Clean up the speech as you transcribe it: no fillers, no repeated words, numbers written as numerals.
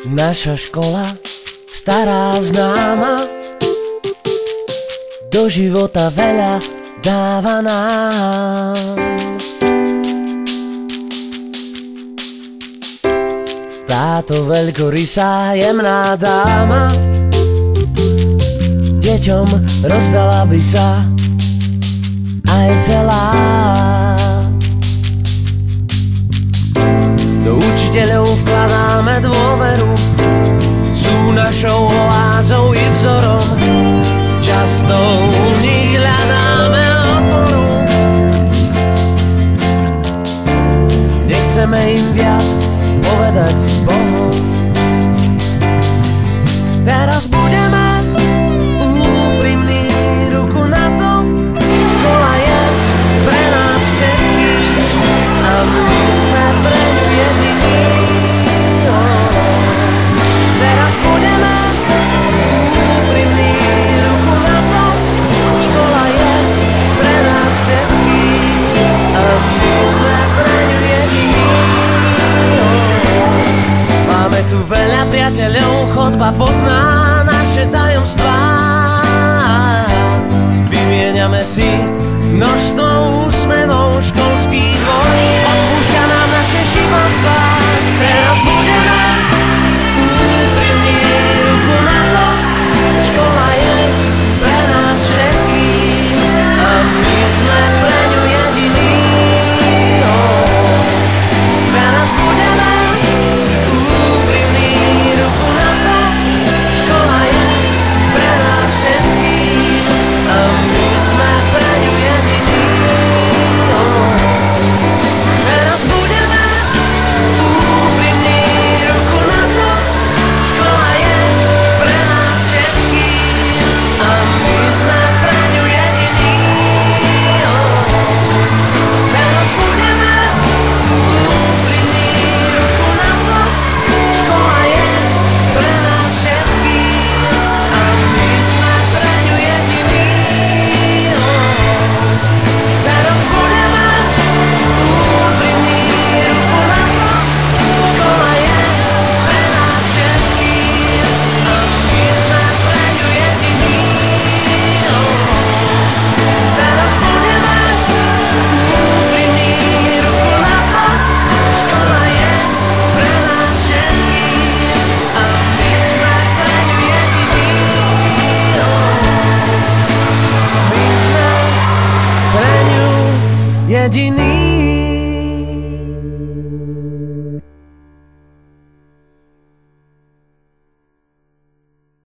Naša škola, stará známa, do života veľa dáva nám. Táto veľkorysá jemná dáma deťom rozdala by sa aj celá. Do učiteľov vkladáme dôveru, sú našou oázou i vzorom, často u nich hľadáme oporu. Nechceme im viac povedať s Bohom, teraz budeme úprimní, ruku na to, škola je pre nás všetkých a my sme pre ňu jediní. Teraz budeme úprimní, ruku na to, škola je pre nás všetkých a my sme pre ňu jediní. Máme tu veľa priateľov, chodba pozná naše tajomstvá. Vymieňame si množstvo úsmevov školských dvorí, odpúšťa nám naše šibalstvá. Teraz budeme úprimní, ruku na to, škola je pre nás všetkých a my sme pre ňu jediní. Teraz budeme úprimní, ruku na to, škola je pre nás všetkých a my sme pre ňu jediní. Teraz budeme úprimní, ruku na to, škola je pre nás všetkých a my sme pre ňu jediní. Teraz budeme úprimní, ruku na to, škola je pre nás všetkých a my sme pre ňu jediní. Teraz budeme úprimní, ruku na to, škola je pre nás všetkých a my sme pre ňu jediní. Teraz budeme úprimní, ruku na to, škola je pre nás všetkých a my sme pre ňu jediní. My sme pre ňu jediní.